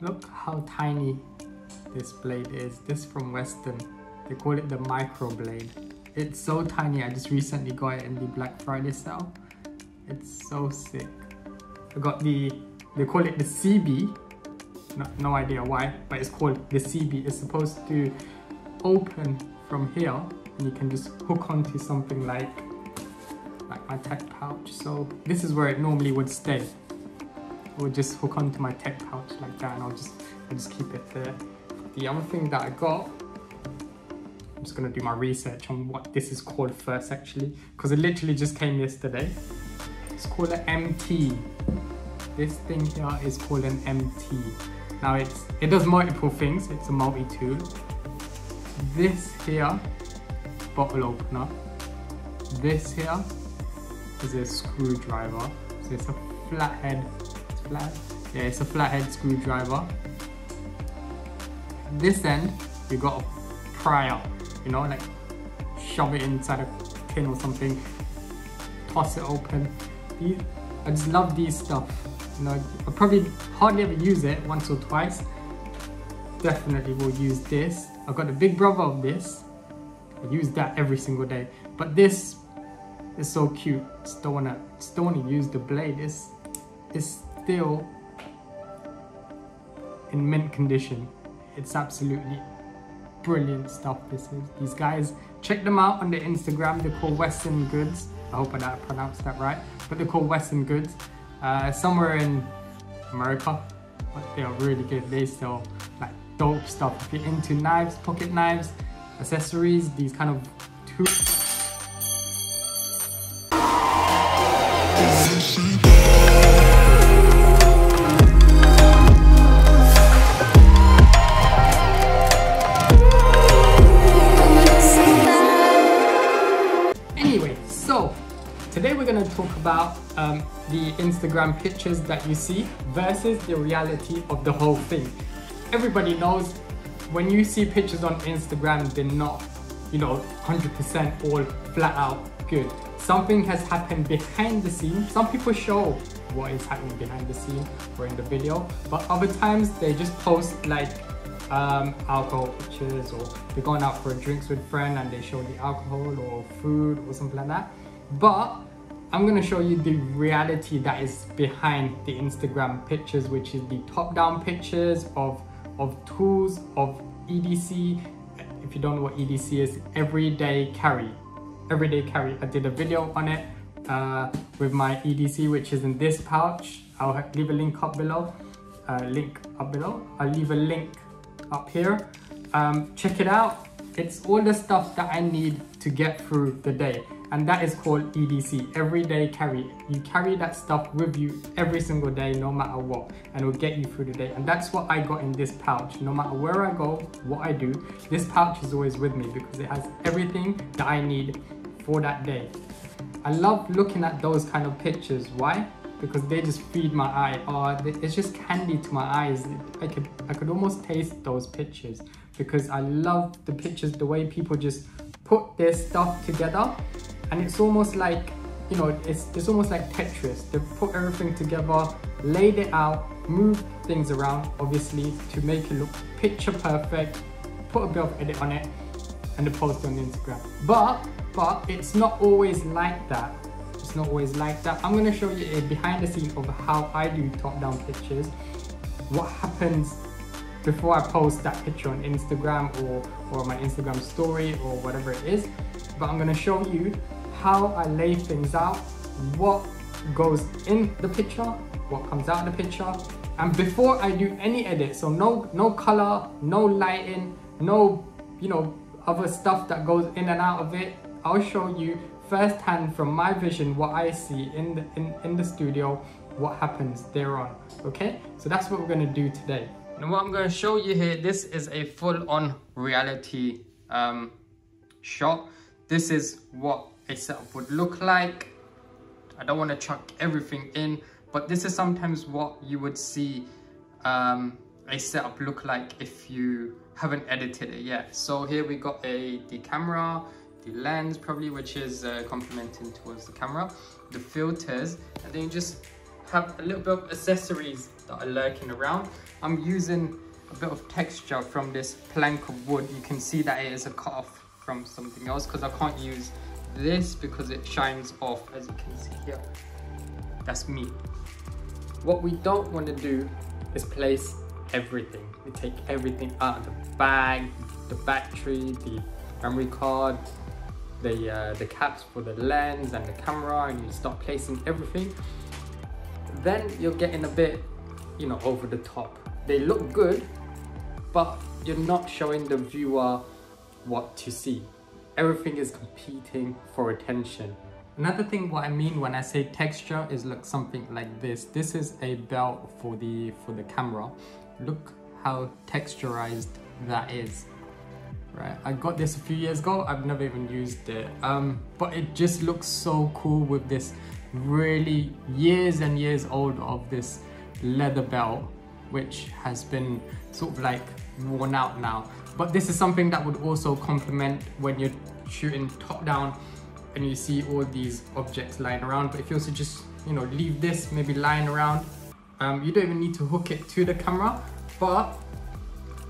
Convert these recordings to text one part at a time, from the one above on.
Look how tiny this blade is. This from Western. They call it the micro blade. It's so tiny. I just recently got it in the Black Friday sale. It's so sick. I got they call it the CB. No idea why, but it's called the CB. It's supposed to open from here, and you can just hook onto something like my tech pouch. So this is where it normally would stay. It would just hook onto my tech pouch like that, and I'll just keep it there. The other thing that I got, I'm just gonna do my research on what this is called first actually, because it literally just came yesterday. It's called an MT. This thing here is called an MT. Now it does multiple things. It's a multi-tool. This here, bottle opener. This here is a screwdriver. So it's a flathead. It's flat. Yeah, it's a flathead screwdriver. This end, you got a pry up. You know, like shove it inside a tin or something. Toss it open. I just love these stuff. You know, I probably hardly ever use it, once or twice. Definitely will use this. I've got the big brother of this. I use that every single day. But this is so cute. Still wanna use the blade. It's still in mint condition. It's absolutely brilliant stuff. This is. These guys, check them out on the Instagram. They're called Western Goods. I hope I pronounced that right. But they're called Western Goods. Somewhere in America, but they are really good. They sell like dope stuff. If you're into knives, pocket knives, accessories, these kind of tools. Anyway, so today we're going to talk about the Instagram pictures that you see versus the reality of the whole thing. Everybody knows when you see pictures on Instagram, they're not, you know, 100% all flat out good. Something has happened behind the scenes. Some people show what is happening behind the scene or in the video, but other times they just post like alcohol pictures, or they're going out for drinks with a friend and they show the alcohol or food or something like that. But I'm going to show you the reality that is behind the Instagram pictures, which is the top-down pictures of tools, of EDC. If you don't know what EDC is, everyday carry. Everyday carry. I did a video on it with my EDC, which is in this pouch. I'll leave a link up below. I'll leave a link up here. Check it out. It's all the stuff that I need to get through the day. And that is called EDC, everyday carry. You carry that stuff with you every single day, no matter what, and it will get you through the day. And that's what I got in this pouch. No matter where I go, what I do, this pouch is always with me because it has everything that I need for that day. I love looking at those kind of pictures. Why? Because they just feed my eye. Oh, it's just candy to my eyes. I could almost taste those pictures because I love the pictures, the way people just put their stuff together. And it's almost like, you know, it's almost like Tetris. They put everything together, laid it out, moved things around, obviously, to make it look picture perfect, put a bit of edit on it, and they post it on Instagram. But it's not always like that. It's not always like that. I'm gonna show you a behind the scenes of how I do top-down pictures, what happens before I post that picture on Instagram or my Instagram story or whatever it is. But I'm gonna show you how I lay things out, what goes in the picture, what comes out of the picture, and before I do any edit, so no color, no lighting, no, you know, other stuff that goes in and out of it. I'll show you firsthand from my vision what I see in the studio, what happens thereon. Okay, so that's what we're gonna do today. And what I'm gonna show you here, this is a full-on reality shot. This is what a setup would look like. I don't want to chuck everything in, but this is sometimes what you would see a setup look like if you haven't edited it yet. So here we got the camera, the lens probably, which is complementing towards the camera, the filters, and then you just have a little bit of accessories that are lurking around. I'm using a bit of texture from this plank of wood. You can see that it is a cut off from something else because I can't use this because it shines off, as you can see here. That's me. What we don't want to do is place everything. We take everything out of the bag, the battery, the memory card, the caps for the lens and the camera, and you start placing everything. Then you're getting a bit, you know, over the top. They look good, but you're not showing the viewer what to see. Everything is competing for attention. Another thing what I mean when I say texture is look something like this. This is a belt for the camera. Look how texturized that is. Right, I got this a few years ago. I've never even used it, but it just looks so cool with this really years and years old of this leather belt, which has been sort of like worn out now. But this is something that would also complement when you're shooting top down and you see all these objects lying around. But if you also just, you know, leave this maybe lying around, you don't even need to hook it to the camera, but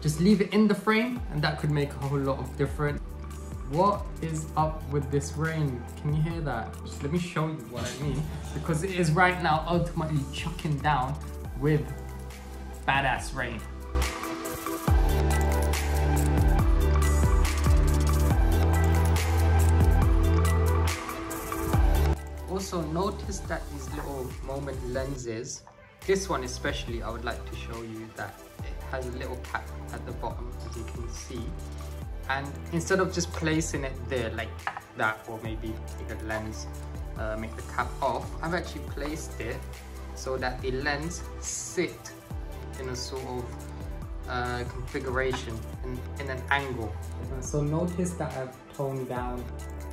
just leave it in the frame and that could make a whole lot of difference. What is up with this rain? Can you hear that? Just let me show you what I mean, because it is right now ultimately chucking down with badass rain. Also notice that these little moment lenses, this one especially, I would like to show you that it has a little cap at the bottom, as you can see. And instead of just placing it there like that, or maybe take a lens, make the cap off, I've actually placed it so that the lens sit in a sort of configuration, in an angle. So notice that I've toned down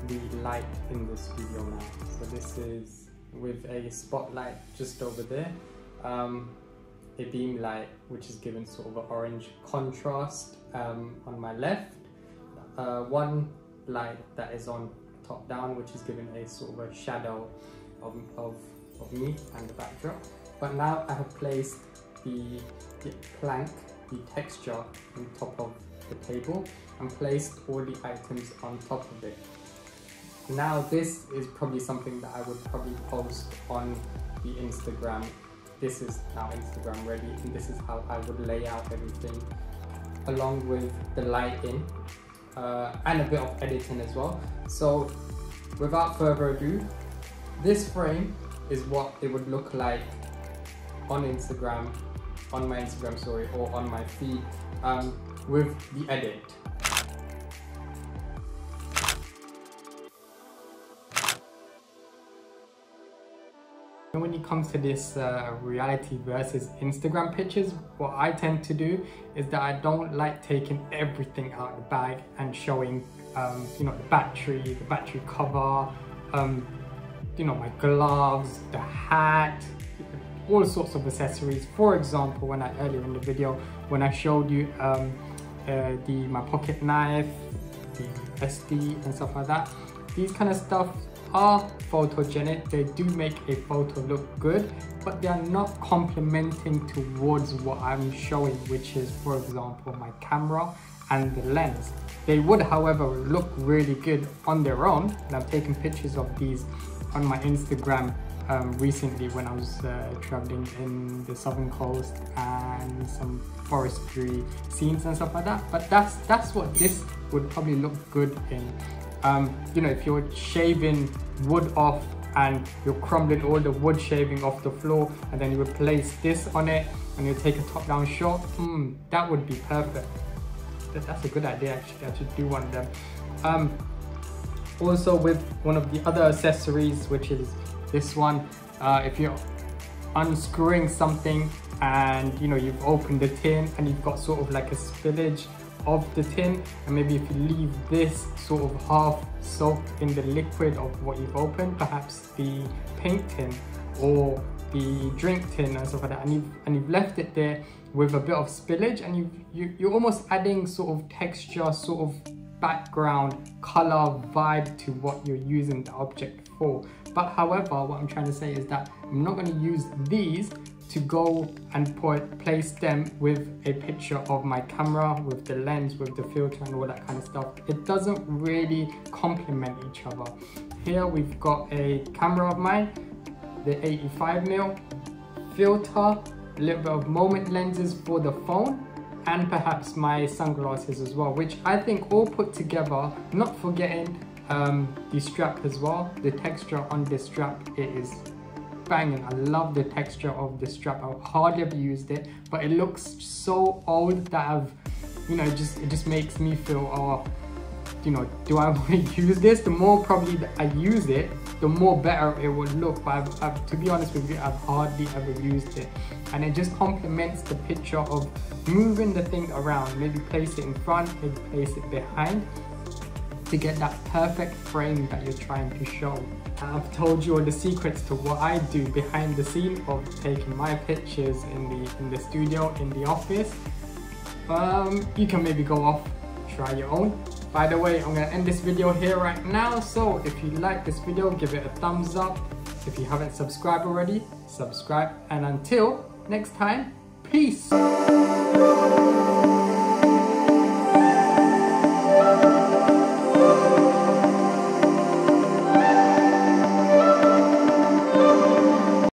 the light in the studio now. So this is with a spotlight just over there, a beam light which is given sort of an orange contrast on my left, one light that is on top down which is given a sort of a shadow of me and the backdrop. But now I have placed the plank, the texture on top of the table and placed all the items on top of it. Now this is probably something that I would probably post on the Instagram. This is now Instagram ready, and this is how I would lay out everything along with the lighting and a bit of editing as well. So without further ado, this frame is what it would look like on Instagram, on my Instagram story, or on my feed with the edit. And when it comes to this reality versus Instagram pictures, what I tend to do is that I don't like taking everything out of the bag and showing, you know, the battery cover, you know, my gloves, the hat, all sorts of accessories. For example, when earlier in the video, when I showed you my pocket knife, the SD and stuff like that, these kind of stuff are photogenic. They do make a photo look good, but they are not complementing towards what I'm showing, which is, for example, my camera and the lens. They would, however, look really good on their own, and I've taken pictures of these on my Instagram recently when I was traveling in the southern coast and some forestry scenes and stuff like that. But that's what this would probably look good in. You know, if you're shaving wood off and you're crumbling all the wood shaving off the floor, and then you would place this on it and you take a top-down shot, that would be perfect. That's a good idea, actually. I should do one of them. Also, with one of the other accessories, which is this one, if you're unscrewing something and you know you've opened the tin and you've got sort of like a spillage of the tin, and maybe if you leave this sort of half soaked in the liquid of what you've opened, perhaps the paint tin or the drink tin and stuff like that, and you've left it there with a bit of spillage, and you're almost adding sort of texture, sort of background color vibe to what you're using the object for. But however, what I'm trying to say is that I'm not going to use these to go and place them with a picture of my camera, with the lens, with the filter and all that kind of stuff. It doesn't really complement each other. Here we've got a camera of mine, the 85mm, filter, a little bit of moment lenses for the phone, and perhaps my sunglasses as well, which I think all put together, not forgetting the strap as well. The texture on this strap, it is banging. I love the texture of the strap. I've hardly ever used it, but it looks so old that it just makes me feel, oh, do I want to use this? The more probably that I use it, the more better it would look. But to be honest with you, I've hardly ever used it, and it just complements the picture of moving the thing around. Maybe place it in front, maybe place it behind, to get that perfect frame that you're trying to show. I've told you all the secrets to what I do behind the scene of taking my pictures in the studio, in the office. You can maybe go off, try your own. By the way, I'm gonna end this video here right now. So if you like this video, give it a thumbs up. If you haven't subscribed already, subscribe. And until next time, peace.